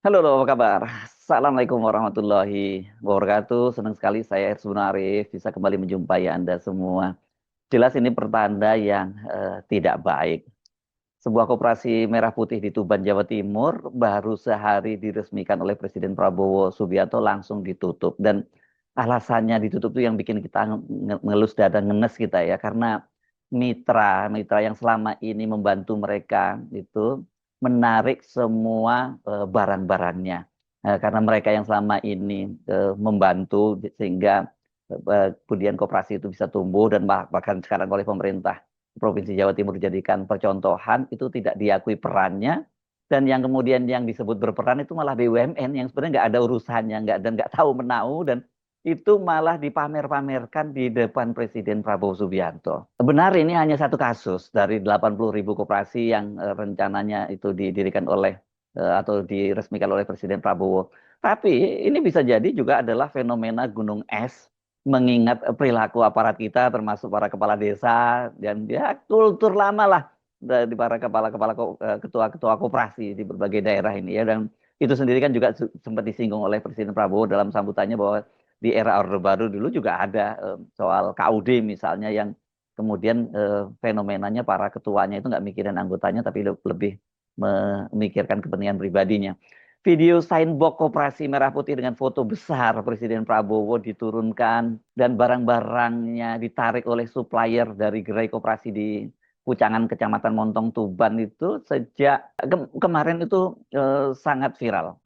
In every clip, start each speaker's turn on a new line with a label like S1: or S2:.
S1: Halo, apa kabar? Assalamualaikum warahmatullahi wabarakatuh. Senang sekali saya Ersbun Arif bisa kembali menjumpai Anda semua. Jelas ini pertanda yang tidak baik. Sebuah koperasi merah putih di Tuban, Jawa Timur baru sehari diresmikan oleh Presiden Prabowo Subianto langsung ditutup. Dan alasannya ditutup itu yang bikin kita ngelus dada ngenes kita ya. Karena mitra yang selama ini membantu mereka itu menarik semua barang-barangnya. Karena mereka yang selama ini membantu sehingga kemudian koperasi itu bisa tumbuh dan bahkan sekarang oleh pemerintah Provinsi Jawa Timur dijadikan percontohan itu tidak diakui perannya dan yang kemudian yang disebut berperan itu malah BUMN yang sebenarnya nggak ada urusannya nggak tahu menahu dan itu malah dipamer-pamerkan di depan Presiden Prabowo Subianto. Benar ini hanya satu kasus dari 80.000 koperasi yang rencananya itu didirikan oleh atau diresmikan oleh Presiden Prabowo. Tapi ini bisa jadi juga adalah fenomena gunung es mengingat perilaku aparat kita termasuk para kepala desa dan ya kultur lama lah dari para ketua-ketua koperasi di berbagai daerah ini ya dan itu sendiri kan juga sempat disinggung oleh Presiden Prabowo dalam sambutannya bahwa di era Orde Baru dulu juga ada soal KUD misalnya yang kemudian fenomenanya para ketuanya itu nggak mikirin anggotanya tapi lebih memikirkan kepentingan pribadinya. Video signboard Koperasi Merah Putih dengan foto besar Presiden Prabowo diturunkan dan barang-barangnya ditarik oleh supplier dari gerai koperasi di Pucangan, Kecamatan Montong, Tuban itu sejak kemarin itu sangat viral.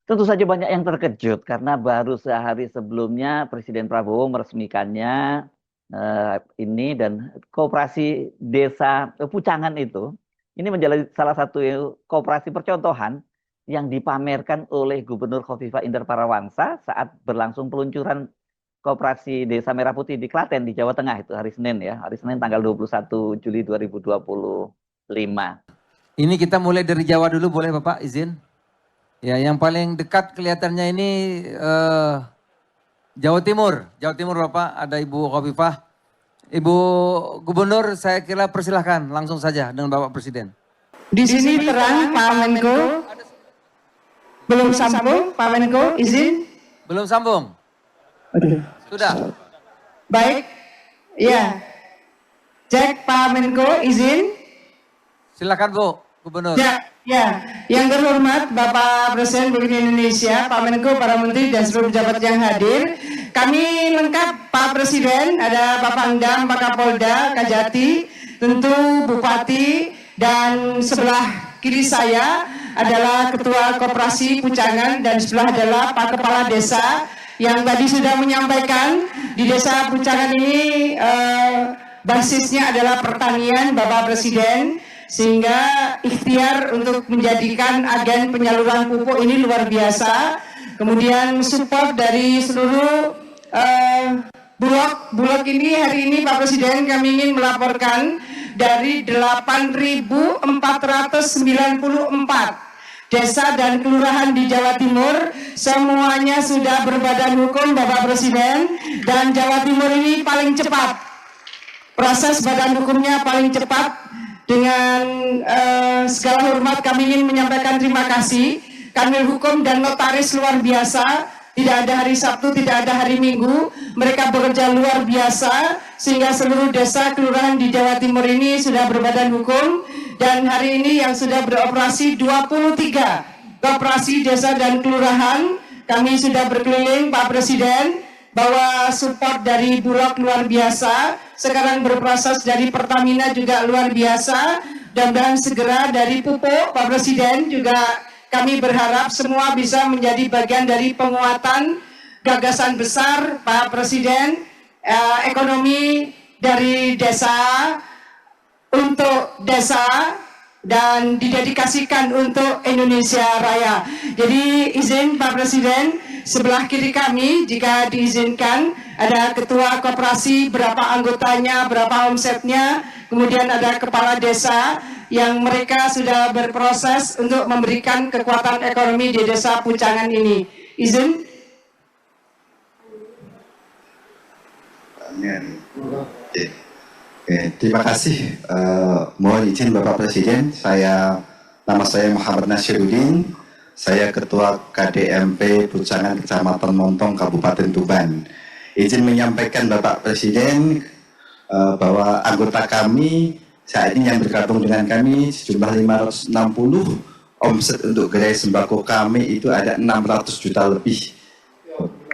S1: Tentu saja banyak yang terkejut karena baru sehari sebelumnya Presiden Prabowo meresmikannya ini dan koperasi desa Pucangan itu ini menjadi salah satu koperasi percontohan yang dipamerkan oleh Gubernur Khofifah Indar Parawansa saat berlangsung peluncuran koperasi Desa Merah Putih di Klaten di Jawa Tengah itu hari Senin ya, hari Senin tanggal 21 Juli 2025.
S2: Ini kita mulai dari Jawa dulu boleh Bapak izin? Ya, yang paling dekat kelihatannya ini Jawa Timur. Jawa Timur Bapak, ada Ibu Khofifah. Ibu Gubernur, saya kira persilahkan langsung saja dengan Bapak Presiden.
S3: Di sini terang Pak Menko. Belum sambung Pak Menko, izin?
S2: Belum sambung? Sudah?
S3: Baik, ya. Cek Pak Menko, izin?
S2: Silakan Bu, Gubernur.
S3: Ya, ya. Yang terhormat Bapak Presiden Republik Indonesia, Pak Menko, para Menteri dan seluruh pejabat yang hadir. Kami lengkap Pak Presiden, ada Pak Pangdam, Pak Kapolda, Kajati, tentu Bupati, dan sebelah kiri saya adalah Ketua Koperasi Pucangan dan sebelah adalah Pak Kepala Desa yang tadi sudah menyampaikan di Desa Pucangan ini basisnya adalah pertanian Bapak Presiden sehingga ikhtiar untuk menjadikan agen penyaluran pupuk ini luar biasa. Kemudian support dari seluruh Bulog ini hari ini Pak Presiden kami ingin melaporkan dari 8.494 desa dan kelurahan di Jawa Timur semuanya sudah berbadan hukum Bapak Presiden dan Jawa Timur ini paling cepat proses badan hukumnya paling cepat. Dengan segala hormat kami ingin menyampaikan terima kasih Kanwil Hukum dan Notaris luar biasa. Tidak ada hari Sabtu, tidak ada hari Minggu. Mereka bekerja luar biasa sehingga seluruh desa kelurahan di Jawa Timur ini sudah berbadan hukum. Dan hari ini yang sudah beroperasi 23 koperasi desa dan kelurahan. Kami sudah berkeliling Pak Presiden bahwa support dari Bulog luar biasa, sekarang berproses dari Pertamina juga luar biasa, dan segera dari Pupuk, Pak Presiden juga kami berharap semua bisa menjadi bagian dari penguatan gagasan besar Pak Presiden, ekonomi dari desa untuk desa dan didedikasikan untuk Indonesia Raya. Jadi izin Pak Presiden, sebelah kiri kami jika diizinkan ada ketua koperasi, berapa anggotanya, berapa omsetnya, kemudian ada kepala desa yang mereka sudah berproses untuk memberikan kekuatan ekonomi di desa Pucangan ini. Izin.
S4: Terima kasih. Mohon izin Bapak Presiden, nama saya Muhammad Nasiruddin, saya Ketua KDMP Pucangan Kecamatan Montong, Kabupaten Tuban. Izin menyampaikan Bapak Presiden bahwa anggota kami saat ini yang bergabung dengan kami sejumlah 560, omset untuk gerai sembako kami itu ada 600 juta lebih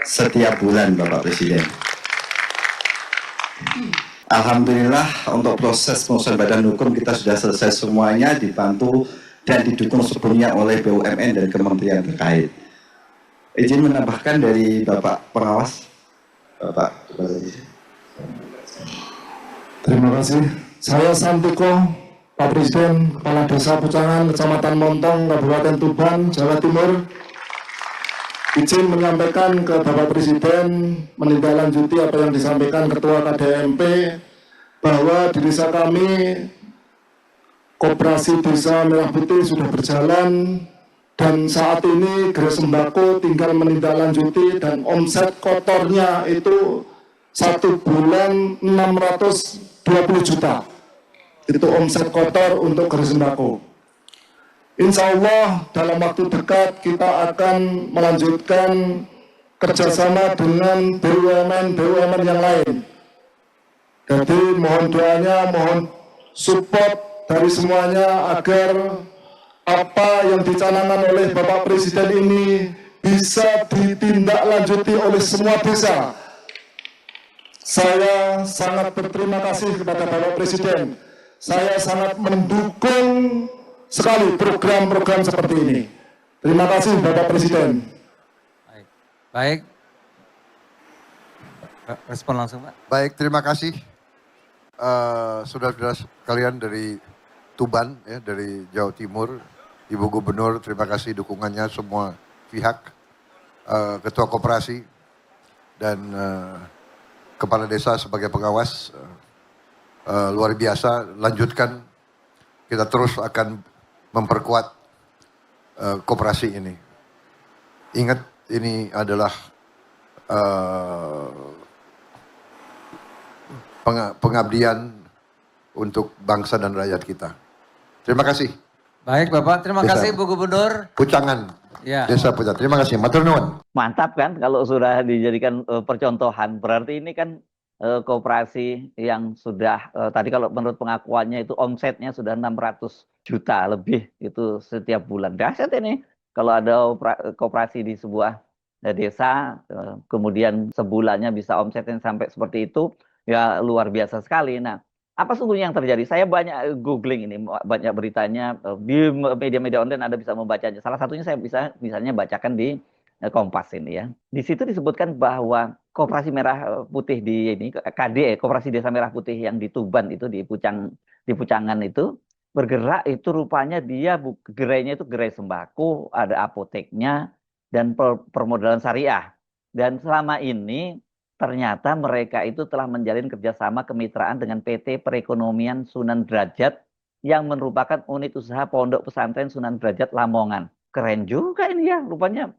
S4: setiap bulan Bapak Presiden. Alhamdulillah untuk proses pengusulan badan hukum kita sudah selesai semuanya, dibantu dan didukung sepenuhnya oleh BUMN dan kementerian terkait. Izin menambahkan dari Bapak Pengawas. Bapak.
S5: Terima kasih. Saya Santiko, Pak Presiden, Kepala Desa Pucangan, Kecamatan Montong, Kabupaten Tuban, Jawa Timur. Izin menyampaikan ke Bapak Presiden menindaklanjuti apa yang disampaikan Ketua KDMP bahwa di desa kami Koperasi Desa Merah Putih sudah berjalan dan saat ini gerai sembako tinggal menindaklanjuti dan omset kotornya itu 1 bulan 620 juta. Itu omset kotor untuk gerai sembako. Insya Allah dalam waktu dekat kita akan melanjutkan kerjasama dengan BUMN yang lain. Jadi mohon doanya, mohon support dari semuanya agar apa yang dicanangkan oleh Bapak Presiden ini bisa ditindaklanjuti oleh semua desa. Saya sangat berterima kasih kepada Bapak Presiden. Saya sangat mendukung sekali program-program seperti ini. Terima kasih Bapak Presiden.
S2: Baik. Respon langsung Pak.
S6: Baik, terima kasih saudara-saudara sekalian dari Tuban, ya, dari Jawa Timur, Ibu Gubernur, terima kasih dukungannya semua pihak, Ketua Koperasi dan Kepala Desa sebagai pengawas, luar biasa. Lanjutkan, kita terus akan memperkuat koperasi ini. Ingat, ini adalah pengabdian untuk bangsa dan rakyat kita. Terima kasih.
S2: Baik Bapak, terima kasih Bu Gubernur.
S6: Pucangan,
S2: Ya.
S6: Desa Pucangan. Terima kasih. Matur nuwun.
S1: Mantap kan kalau sudah dijadikan percontohan. Berarti ini kan koperasi yang sudah tadi kalau menurut pengakuannya itu omsetnya sudah 600 juta lebih itu setiap bulan. Dahsyat ini kalau ada koperasi di sebuah desa kemudian sebulannya bisa omsetnya sampai seperti itu, ya luar biasa sekali. Nah, apa sesungguhnya yang terjadi? Saya banyak googling ini, banyak beritanya di media-media online Anda bisa membacanya. Salah satunya saya misalnya bacakan di Kompas ini ya. Di situ disebutkan bahwa Koperasi Merah Putih di ini KD, Koperasi Desa Merah Putih yang di Tuban itu di Pucangan itu bergerak itu rupanya dia gerainya itu gerai sembako, ada apoteknya dan permodalan syariah. Dan selama ini ternyata mereka itu telah menjalin kerjasama kemitraan dengan PT Perekonomian Sunan Derajat yang merupakan unit usaha Pondok Pesantren Sunan Derajat Lamongan. Keren juga ini ya, rupanya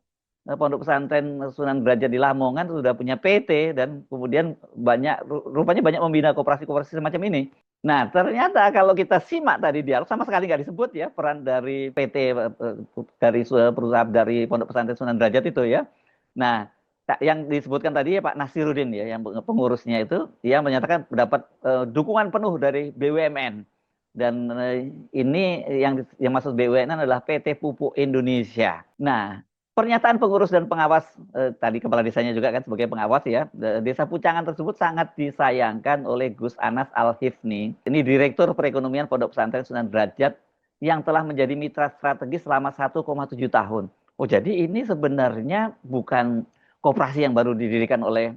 S1: Pondok Pesantren Sunan Derajat di Lamongan sudah punya PT dan kemudian rupanya banyak membina koperasi-koperasi semacam ini. Nah, ternyata kalau kita simak tadi dialog sama sekali nggak disebut ya peran dari PT dari perusahaan dari Pondok Pesantren Sunan Derajat itu ya. Nah, yang disebutkan tadi ya Pak Nasiruddin ya yang pengurusnya itu dia menyatakan mendapat dukungan penuh dari BUMN. Dan ini yang maksud BUMN adalah PT Pupuk Indonesia. Nah, Pernyataan pengurus dan pengawas, tadi kepala desanya juga kan sebagai pengawas ya, Desa Pucangan tersebut sangat disayangkan oleh Gus Anas Al-Hifni. Ini Direktur Perekonomian Pondok Pesantren Sunan Derajat yang telah menjadi mitra strategis selama 1,7 tahun. Oh, jadi ini sebenarnya bukan koperasi yang baru didirikan oleh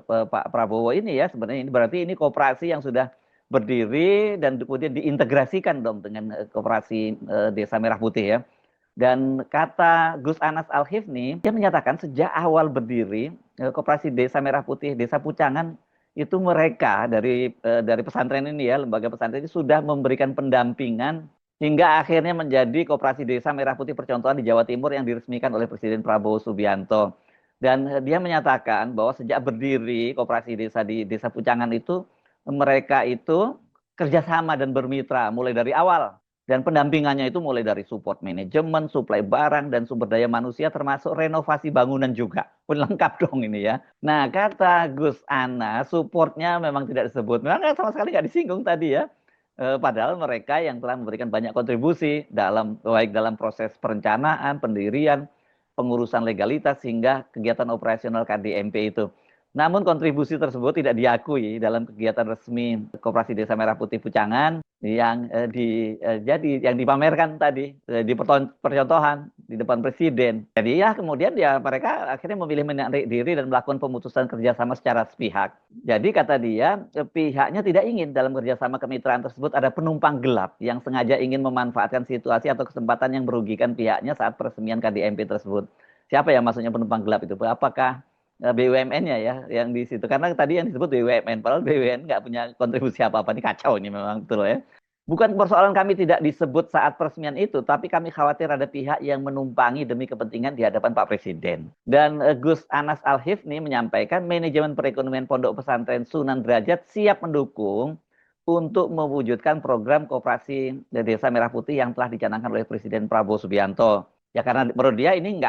S1: Pak Prabowo ini ya, sebenarnya ini berarti ini koperasi yang sudah berdiri dan kemudian diintegrasikan dong dengan koperasi Desa Merah Putih ya. Dan kata Gus Anas Al-Hifni, dia menyatakan sejak awal berdiri Koperasi Desa Merah Putih, Desa Pucangan itu mereka dari pesantren ini ya, lembaga pesantren ini sudah memberikan pendampingan hingga akhirnya menjadi Koperasi Desa Merah Putih Percontohan di Jawa Timur yang diresmikan oleh Presiden Prabowo Subianto. Dan dia menyatakan bahwa sejak berdiri Koperasi Desa di Desa Pucangan itu mereka itu kerjasama dan bermitra mulai dari awal. Dan pendampingannya itu mulai dari support manajemen, suplai barang, dan sumber daya manusia termasuk renovasi bangunan juga. Pun lengkap dong ini ya. Nah kata Gus Anas, supportnya memang tidak disebut. Memang sama sekali nggak disinggung tadi ya. Padahal mereka yang telah memberikan banyak kontribusi baik dalam proses perencanaan, pendirian, pengurusan legalitas, hingga kegiatan operasional KDMP itu. Namun kontribusi tersebut tidak diakui dalam kegiatan resmi Koperasi Desa Merah Putih Pucangan yang yang dipamerkan tadi di percontohan di depan Presiden. Jadi ya kemudian ya mereka akhirnya memilih menarik diri dan melakukan pemutusan kerjasama secara sepihak. Jadi kata dia pihaknya tidak ingin dalam kerjasama kemitraan tersebut ada penumpang gelap yang sengaja ingin memanfaatkan situasi atau kesempatan yang merugikan pihaknya saat peresmian KDMP tersebut. Siapa yang maksudnya penumpang gelap itu? Apakah BUMN-nya ya yang di situ, karena tadi yang disebut BUMN, padahal BUMN nggak punya kontribusi apa-apa. Ini kacau ini memang betul ya. Bukan persoalan kami tidak disebut saat peresmian itu, tapi kami khawatir ada pihak yang menumpangi demi kepentingan di hadapan Pak Presiden. Dan Gus Anas Al-Hifni menyampaikan manajemen perekonomian Pondok Pesantren Sunan Derajat siap mendukung untuk mewujudkan program Koperasi Desa Merah Putih yang telah dicanangkan oleh Presiden Prabowo Subianto. Ya karena menurut dia ini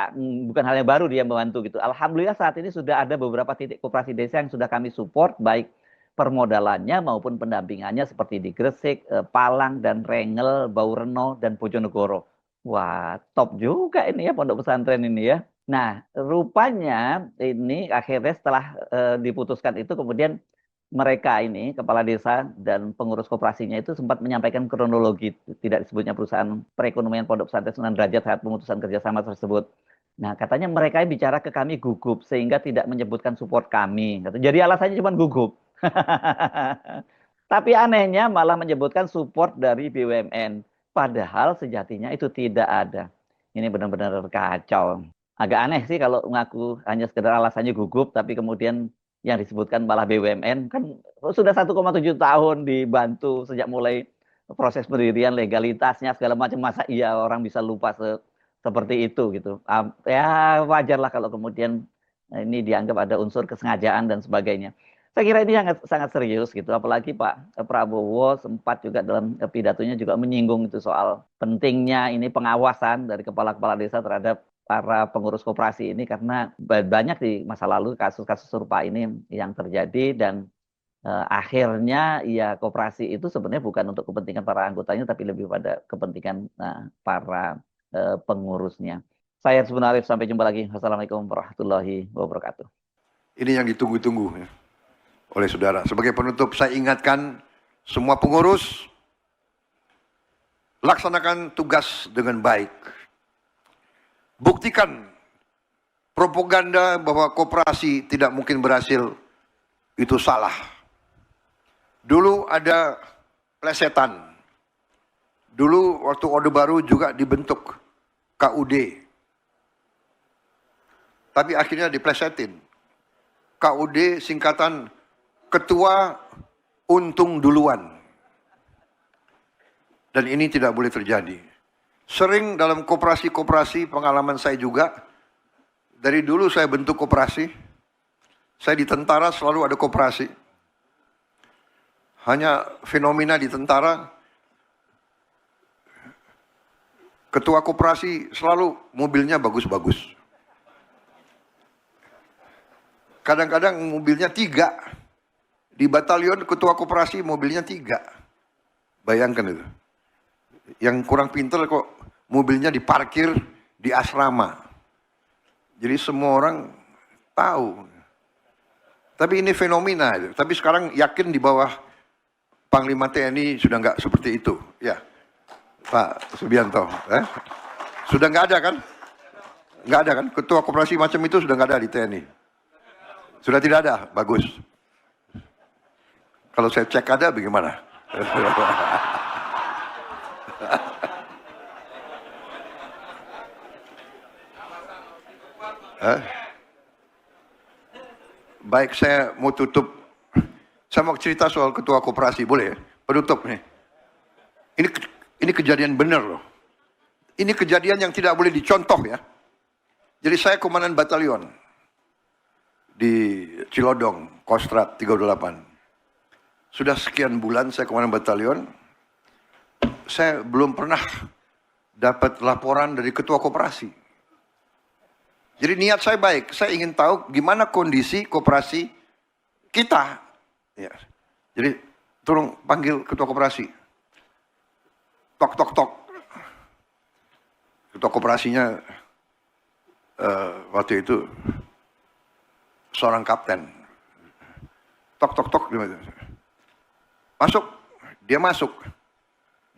S1: bukan hal yang baru dia membantu gitu. Alhamdulillah saat ini sudah ada beberapa titik koperasi desa yang sudah kami support baik permodalannya maupun pendampingannya seperti di Gresik, Palang dan Rengel, Baureno dan Bojonegoro. Wah, top juga ini ya pondok pesantren ini ya. Nah, rupanya ini akhirnya setelah diputuskan itu kemudian mereka ini, kepala desa dan pengurus koperasinya itu sempat menyampaikan kronologi, tidak disebutnya perusahaan perekonomian Pondok Pesantren Sunan Derajat saat pemutusan kerjasama tersebut. Nah, katanya mereka bicara ke kami gugup, sehingga tidak menyebutkan support kami. Jadi alasannya cuma gugup. Tapi anehnya malah menyebutkan support dari BUMN. Padahal sejatinya itu tidak ada. Ini benar-benar kacau. Agak aneh sih kalau ngaku hanya sekedar alasannya gugup, tapi kemudian yang disebutkan malah BUMN, kan sudah 1,7 tahun dibantu sejak mulai proses pendirian, legalitasnya segala macam, masa iya orang bisa lupa seperti itu gitu. Ya wajarlah kalau kemudian ini dianggap ada unsur kesengajaan dan sebagainya. Saya kira ini sangat serius gitu, apalagi Pak Prabowo sempat juga dalam pidatonya juga menyinggung itu soal pentingnya ini pengawasan dari kepala-kepala desa terhadap para pengurus koperasi ini, karena banyak di masa lalu kasus-kasus serupa ini yang terjadi dan akhirnya ya koperasi itu sebenarnya bukan untuk kepentingan para anggotanya tapi lebih pada kepentingan para pengurusnya. Saya sebenarnya sampai jumpa lagi. Wassalamualaikum warahmatullahi wabarakatuh.
S6: Ini yang ditunggu-tunggu ya, oleh saudara. Sebagai penutup saya ingatkan semua pengurus, laksanakan tugas dengan baik. Buktikan propaganda bahwa koperasi tidak mungkin berhasil itu salah. Dulu ada plesetan. Dulu waktu Orde Baru juga dibentuk KUD. Tapi akhirnya diplesetin. KUD singkatan Ketua Untung Duluan. Dan ini tidak boleh terjadi. Sering dalam koperasi-koperasi, pengalaman saya juga, dari dulu saya bentuk koperasi, saya di tentara selalu ada koperasi. Hanya fenomena di tentara, ketua koperasi selalu mobilnya bagus-bagus. Kadang-kadang mobilnya 3. Di batalion ketua koperasi mobilnya 3. Bayangkan itu. Yang kurang pintar kok mobilnya diparkir di asrama. Jadi semua orang tahu. Tapi ini fenomena. Tapi sekarang yakin di bawah Panglima TNI sudah nggak seperti itu. Ya, Pak Subianto. Sudah nggak ada kan? Nggak ada kan? Ketua koperasi macam itu sudah nggak ada di TNI. Sudah tidak ada. Bagus. Kalau saya cek ada bagaimana? Baik, saya mau tutup. Saya mau cerita soal ketua koperasi, boleh ya? Penutup nih. Ini kejadian benar loh. Ini kejadian yang tidak boleh dicontoh ya. Jadi saya komandan batalion di Cilodong, Kostrat 38. Sudah sekian bulan saya komandan batalion, saya belum pernah dapat laporan dari ketua koperasi. Jadi niat saya baik, saya ingin tahu gimana kondisi koperasi kita. Ya. Jadi tolong panggil ketua koperasi. Tok tok tok. Ketua koperasinya waktu itu seorang kapten. Tok tok tok. Masuk, dia masuk.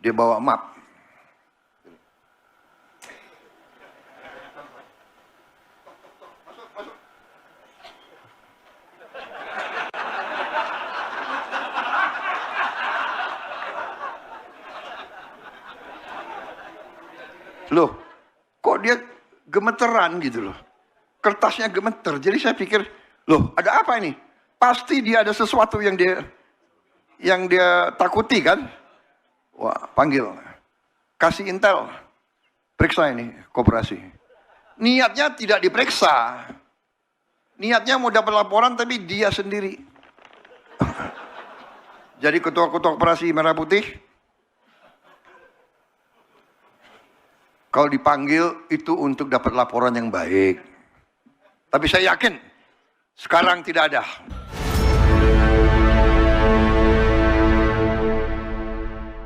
S6: Dia bawa map. Loh, kok dia gemeteran gitu loh. Kertasnya gemeter. Jadi saya pikir, loh ada apa ini? Pasti dia ada sesuatu yang dia takuti kan? Wah, panggil. Kasih intel. Periksa ini koperasi. Niatnya tidak diperiksa. Niatnya mau dapat laporan tapi dia sendiri. Jadi ketua-ketua koperasi Merah Putih, kalau dipanggil itu untuk dapat laporan yang baik. Tapi saya yakin sekarang tidak ada.